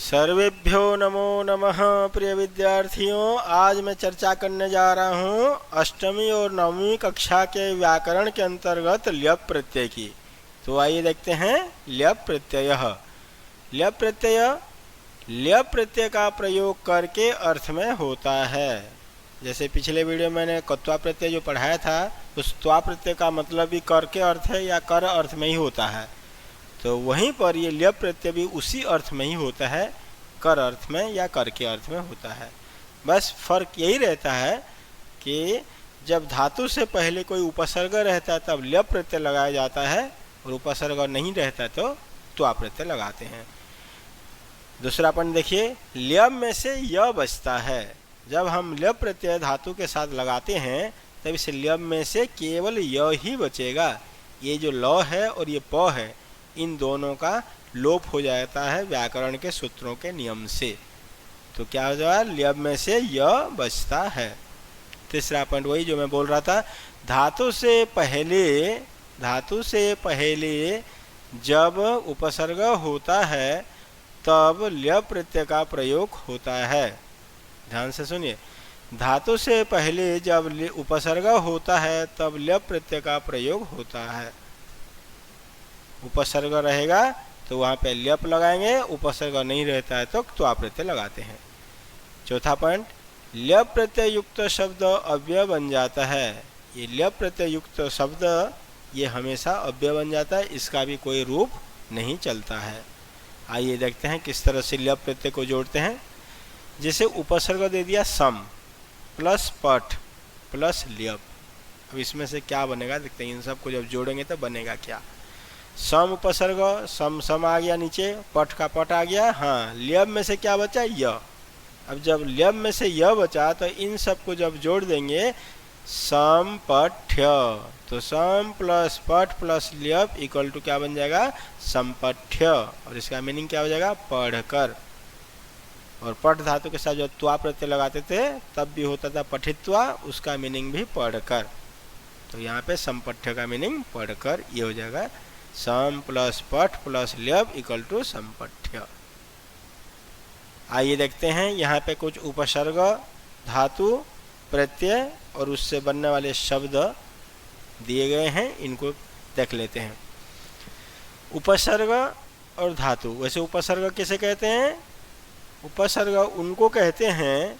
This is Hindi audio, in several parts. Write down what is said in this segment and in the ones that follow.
सर्वेभ्यो नमो नमः। प्रिय विद्यार्थियों, आज मैं चर्चा करने जा रहा हूँ अष्टमी और नवमी कक्षा के व्याकरण के अंतर्गत ल्यप प्रत्यय की। तो आइए देखते हैं ल्यप प्रत्यय। ल्यप प्रत्यय ल्यप प्रत्यय का प्रयोग करके अर्थ में होता है। जैसे पिछले वीडियो मैंने कत्वा प्रत्यय जो पढ़ाया था, उस त्वा प्रत्यय का मतलब भी कर के अर्थ है या कर अर्थ में ही होता है। तो वहीं पर ये ल्यप प्रत्यय भी उसी अर्थ में ही होता है, कर अर्थ में या कर के अर्थ में होता है। बस फर्क यही रहता है कि जब धातु से पहले कोई उपसर्ग रहता है तब ल्यप प्रत्यय लगाया जाता है, और उपसर्ग नहीं रहता तो त्वा प्रत्यय लगाते हैं। दूसरा पॉइंट देखिए, ल्यप में से य बचता है। जब हम ल्यप प्रत्यय धातु के साथ लगाते हैं तब इस ल्यप में से केवल य ही बचेगा। ये जो ल है और ये प है, इन दोनों का लोप हो जाता है व्याकरण के सूत्रों के नियम से। तो क्या हो जाएगा, ल्यप में से य बचता है। तीसरा पॉइंट वही जो मैं बोल रहा था, धातु से पहले जब उपसर्ग होता है तब ल्यप प्रत्यय का प्रयोग होता है। ध्यान से सुनिए, धातु से पहले जब उपसर्ग होता है तब ल्यप प्रत्यय का प्रयोग होता है। उपसर्ग रहेगा तो वहाँ पे ल्यप लगाएंगे, उपसर्ग नहीं रहता है तो त्वा प्रत्यय लगाते हैं। चौथा पॉइंट, ल्यप प्रत्यय युक्त शब्द अव्यय बन जाता है। ये ल्यप प्रत्यय युक्त शब्द ये हमेशा अव्यय बन जाता है, इसका भी कोई रूप नहीं चलता है। आइए देखते हैं किस तरह से ल्यप प्रत्यय को जोड़ते हैं। जैसे उपसर्ग दे दिया सम प्लस पठ प्लस ल्यप। अब इसमें से क्या बनेगा देखते हैं, इन सबको जब जोड़ेंगे तो बनेगा क्या। सम उपसर्ग सम आ गया नीचे, पठ का पठ आ गया, हाँ ल्यप में से क्या बचा, य। अब जब ल्यप में से य बचा तो इन सबको जब जोड़ देंगे संपठ्य, तो सम प्लस पठ प्लस ल्यप इक्वल टू क्या बन जाएगा, संपठ्य। और इसका मीनिंग क्या हो जाएगा, पढ़कर। और पठ धातु के साथ जो त्वा प्रत्यय लगाते थे तब भी होता था पठित्वा, उसका मीनिंग भी पढ़कर। तो यहाँ पे संपठ्य का मीनिंग पढ़कर, ये हो जाएगा सम प्लस पठ प्लस ल्यप इक्वल टू संपठ्य। आइए देखते हैं यहाँ पे कुछ उपसर्ग धातु प्रत्यय और उससे बनने वाले शब्द दिए गए हैं, इनको देख लेते हैं। उपसर्ग और धातु, वैसे उपसर्ग किसे कहते हैं, उपसर्ग उनको कहते हैं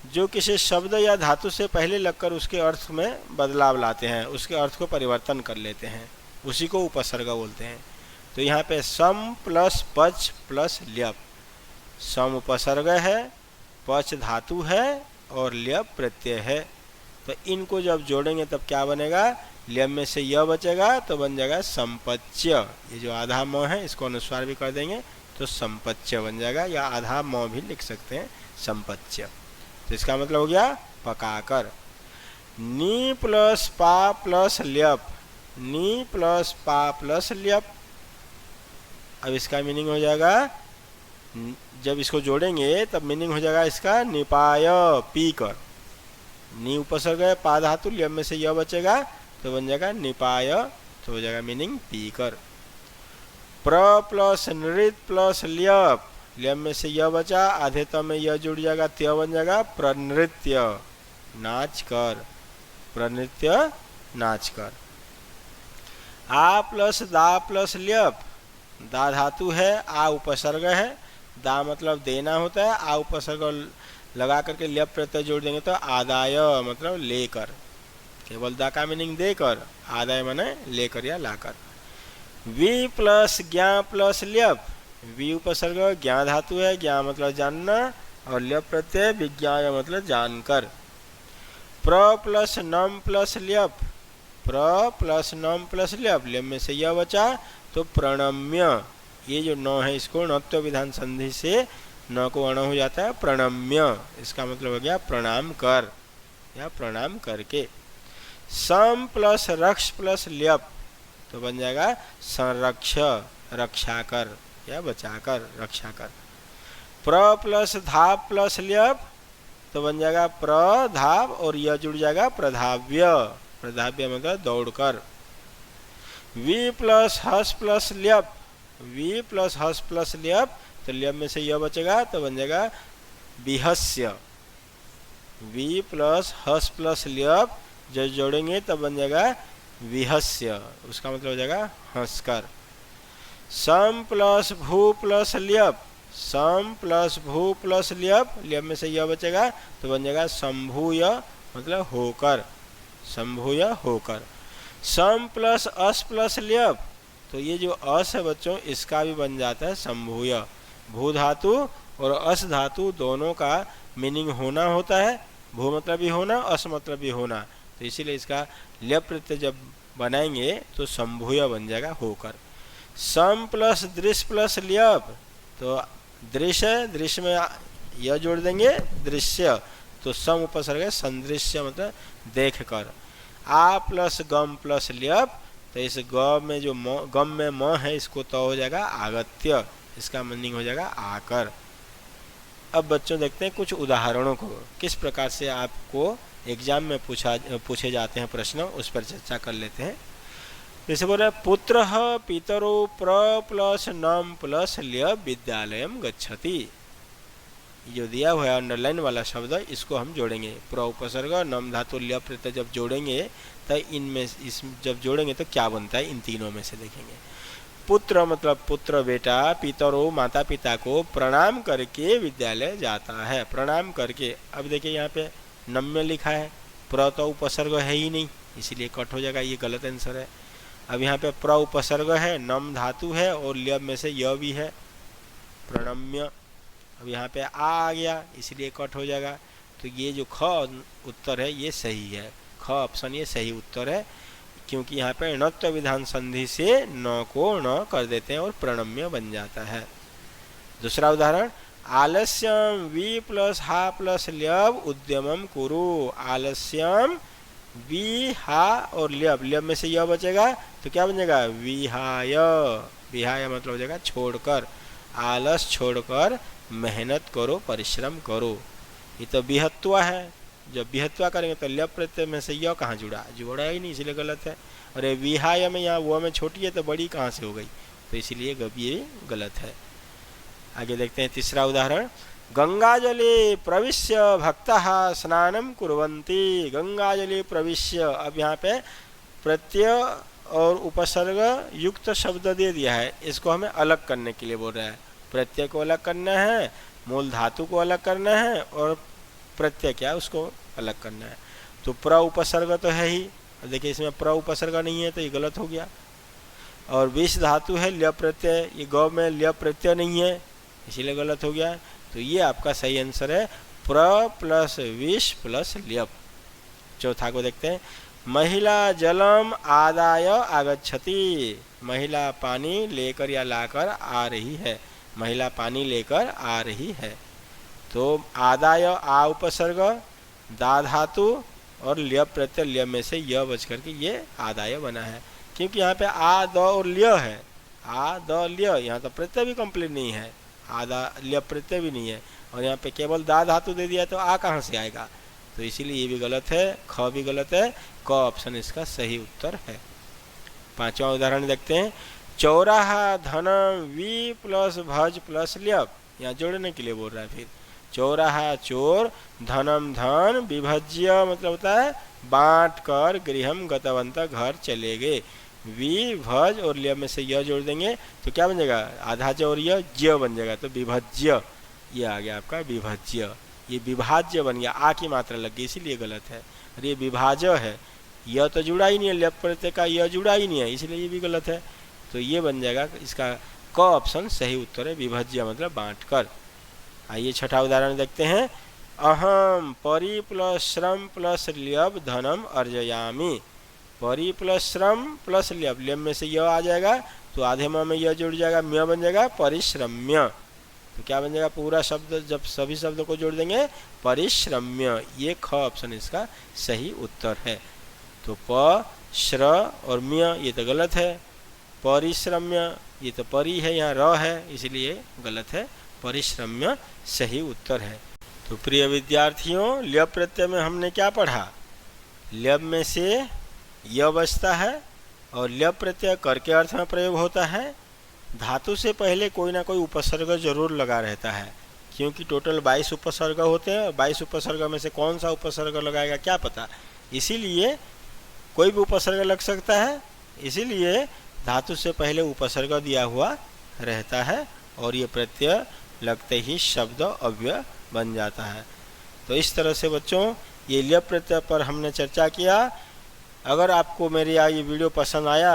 जो किसी शब्द या धातु से पहले लगकर उसके अर्थ में बदलाव लाते हैं, उसके अर्थ को परिवर्तन कर लेते हैं, उसी को उपसर्ग बोलते हैं। तो यहाँ पे सम प्लस पच प्लस ल्यप, सम उपसर्ग है, पच धातु है और ल्यप प्रत्यय है। तो इनको जब जोड़ेंगे तब क्या बनेगा, ल्यप में से य बचेगा तो बन जाएगा संपच्य। ये जो आधा म है इसको अनुस्वार भी कर देंगे तो संपच्य बन जाएगा, या आधा म भी लिख सकते हैं संपच्य। तो इसका मतलब हो गया पकाकर। नी प्लस पा प्लस ल्यप, नी प्लस पा प्लस ल्यप। अब इसका मीनिंग हो जाएगा, जब इसको जोड़ेंगे तब मीनिंग हो जाएगा इसका निपाय, पी कर। नी उपसर्ग है, पा धातु, ल्यप में से य बचेगा तो बन जाएगा निपाय, तो हो जाएगा मीनिंग पी कर। प्र प्लस नृत प्लस ल्यप, ल्यप में से य बचा, आधे त में य जुड़ जाएगा, त्य बन जाएगा प्रनृत्य, नाच कर, प्रनृत्य नाच कर। आ प्लस दा प्लस ल्यप, दा धातु है, आ उपसर्ग है, दा मतलब देना होता है, आ उपसर्ग लगा करके ल्यप प्रत्यय जोड़ देंगे तो आदाय मतलब लेकर, केवल दा का मीनिंग देकर, आदाय माने लेकर या लाकर। वी प्लस ज्ञा प्लस ल्यप, वी उपसर्ग, ज्ञा धातु है, ज्ञा मतलब जानना, और ल्यप प्रत्यय विज्ञाय मतलब जानकर। प्र प्लस नम प्लस ल्यप, प्र प्लस नम प्लस ल्यप, ल्यप में से यह बचा तो प्रणम्य। ये जो न है इसको नत्व विधान संधि से न को अण हो जाता है प्रणम्य, इसका मतलब हो गया प्रणाम कर या प्रणाम करके। सम प्लस रक्ष प्लस ल्यप तो बन जाएगा संरक्ष, रक्षा कर या बचा कर, रक्षा कर। प्र प्लस धाप प्लस ल्यप तो बन जाएगा प्रधाव, और यह जुड़ जाएगा प्रधाव्य, प्रधाव्य मतलब दौड़कर। वी प्लस हस प्लस ल्यप, वी प्लस हस प्लस ल्यप तो ल्यब में से य बचेगा तो बन जाएगा विहस्य। वी प्लस हस प्लस ल्यब जब जोड़ेंगे तब बन जाएगा विहस्य, उसका मतलब हो जाएगा हंसकर। सम प्लस भू प्लस ल्यब, सम प्लस भू प्लस ल्यब, ल्यब में से य बचेगा तो बन जाएगा संभूय मतलब होकर, संभूय होकर। सम प्लस अस प्लस ल्यब, तो ये जो अस है बच्चों इसका भी बन जाता है संभूय। भू धातु और अस धातु दोनों का मीनिंग होना होता है, भू मतलब भी होना, अस मतलब भी होना, तो इसीलिए इसका ल्यब प्रत्यय जब बनाएंगे तो संभूय बन जाएगा होकर। सम प्लस दृश्य प्लस ल्यब, तो दृश्य, दृश्य में यह जोड़ देंगे दृश्य, तो सम उपसर्ग है संदृश्य मतलब देख कर। आ प्लस गम प्लस ल्यब, तो इस ग में जो गम में म है इसको तो हो जाएगा आगत्य, इसका मीनिंग हो जाएगा आकर। अब बच्चों देखते हैं कुछ उदाहरणों को, किस प्रकार से आपको एग्जाम में पूछे जाते हैं प्रश्न, उस पर चर्चा कर लेते हैं। जैसे बोल रहे पुत्र पितरो प्र प्लस नम प्लस ल्यब विद्यालयम गच्छति, जो दिया हुआ है अंडरलाइन वाला शब्द इसको हम जोड़ेंगे। प्र उपसर्ग नम धातु ल्यब प्रत्यय जब जोड़ेंगे तो इनमें इस जब जोड़ेंगे तो क्या बनता है इन तीनों में से देखेंगे। पुत्र मतलब पुत्र बेटा, पितरो माता पिता को प्रणाम करके विद्यालय जाता है, प्रणाम करके। अब देखिए यहाँ पे नम में लिखा है, प्र तो उपसर्ग है ही नहीं इसीलिए कट हो जाएगा, ये गलत आंसर है। अब यहाँ पे प्र उपसर्ग है, नम धातु है और ल्यब में से य भी है, प्रणम्य। अब यहाँ पे आ गया इसलिए कट हो जाएगा, तो ये जो ख उत्तर है ये सही है, ख ऑप्शन ये सही उत्तर है, क्योंकि यहाँ पे णत्व विधान संधि से न को न कर देते हैं और प्रणम्य बन जाता है। दूसरा उदाहरण, आलस्यम वी प्लस हा प्लस ल्यब उद्यमम कुरु, आलस्यम वी हा और ल्यब, ल्यब में से य बचेगा तो क्या बन जाएगा विहाय, विहाय मतलब हो जाएगा छोड़कर, आलस छोड़कर मेहनत करो परिश्रम करो। ये तो बिहत्वा है, जब बिहत्वा करेंगे तो ल्यब प्रत्यय में से य कहाँ जुड़ा, जोड़ा ही नहीं इसलिए गलत है। और ये विहाय में यहाँ वो में छोटी है तो बड़ी कहाँ से हो गई, तो इसीलिए ये गलत है। आगे देखते हैं तीसरा उदाहरण, गंगाजले प्रविश्य भक्तः स्नानम कुर्वन्ति, गंगाजले प्रविश्य। अब यहाँ पे प्रत्यय और उपसर्ग युक्त शब्द दे दिया है, इसको हमें अलग करने के लिए बोल रहा है। प्रत्यय को अलग करना है, मूल धातु को अलग करना है और प्रत्यय क्या है उसको अलग करना है। तो प्र उपसर्ग तो है ही, देखिए इसमें प्र उपसर्ग नहीं है तो ये गलत हो गया। और विष धातु है ल्यब प्रत्यय, ये गौ में ल्यब प्रत्यय नहीं है इसीलिए गलत हो गया। तो ये आपका सही आंसर है प्र प्लस विष प्लस ल्यब। चौथा को देखते हैं, महिला जलम आदाय आगच्छति, महिला पानी लेकर या लाकर आ रही है, महिला पानी लेकर आ रही है। तो आदाय आ उपसर्ग, दा धातु और ल्यब प्रत्यय, ल्यब में से य बच करके ये आदाय बना है, क्योंकि यहाँ पे आ द और ल्य है, आ द ल्य, यहाँ तो प्रत्यय भी कंप्लीट नहीं है, आदा ल्यब प्रत्यय भी नहीं है, और यहाँ पे केवल दा धातु दे दिया तो आ कहाँ से आएगा, तो इसीलिए ये भी गलत है, ख भी गलत है, क ऑप्शन इसका सही उत्तर है। पांचवा उदाहरण देखते हैं, चौराहा धनम वी प्लस भज प्लस ल्यब, यहाँ जोड़ने के लिए बोल रहा है। फिर चौराहा चोर, धनम धन, विभज्य मतलब होता है बांट कर, गृहम गतवंत घर चले गए। वी भज और ल्यब में से य जोड़ देंगे तो क्या बन जाएगा, आधा ज और य ज्य बन जाएगा, तो विभज्य, ये आ गया आपका विभज्य। ये विभाज्य बन गया, आ की मात्रा लग गई इसीलिए गलत है, और ये विभाज्य है, यह तो जुड़ा ही नहीं है, ल्यब प्रत्यय का यह जुड़ा ही नहीं है इसलिए ये भी गलत है। तो ये बन जाएगा इसका क ऑप्शन सही उत्तर है, विभज्य मतलब बांट कर। आइए छठा उदाहरण देखते हैं, अहम परि प्लस श्रम प्लस ल्यब धनम अर्जयामी, परि प्लस श्रम प्लस ल्यब, ल्यब में से य आ जाएगा तो आधे म में य जुड़ जाएगा, म्य बन जाएगा परिश्रम्य। तो क्या बन जाएगा, पूरा शब्द जब सभी शब्दों को जोड़ देंगे परिश्रम्य, ये ख ऑप्शन इसका सही उत्तर है। तो प श्र और म्य ये तो गलत है, परिश्रम्य ये तो परि है, यहाँ र है इसलिए गलत है, परिश्रम्य सही उत्तर है। तो प्रिय विद्यार्थियों, ल्यब प्रत्यय में हमने क्या पढ़ा, ल्यब में से य बचता है और ल्यब प्रत्यय कर के अर्थ में प्रयोग होता है, धातु से पहले कोई ना कोई उपसर्ग जरूर लगा रहता है, क्योंकि टोटल 22 उपसर्ग होते हैं और 22 उपसर्ग में से कौन सा उपसर्ग लगाएगा क्या पता, इसीलिए कोई भी उपसर्ग लग सकता है, इसीलिए धातु से पहले उपसर्ग दिया हुआ रहता है और ये प्रत्यय लगते ही शब्द अव्यय बन जाता है। तो इस तरह से बच्चों ये ल्यप प्रत्यय पर हमने चर्चा किया। अगर आपको मेरी ये वीडियो पसंद आया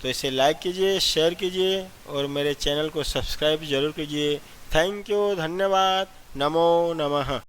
तो इसे लाइक कीजिए, शेयर कीजिए और मेरे चैनल को सब्सक्राइब जरूर कीजिए। थैंक यू, धन्यवाद, नमो नमः।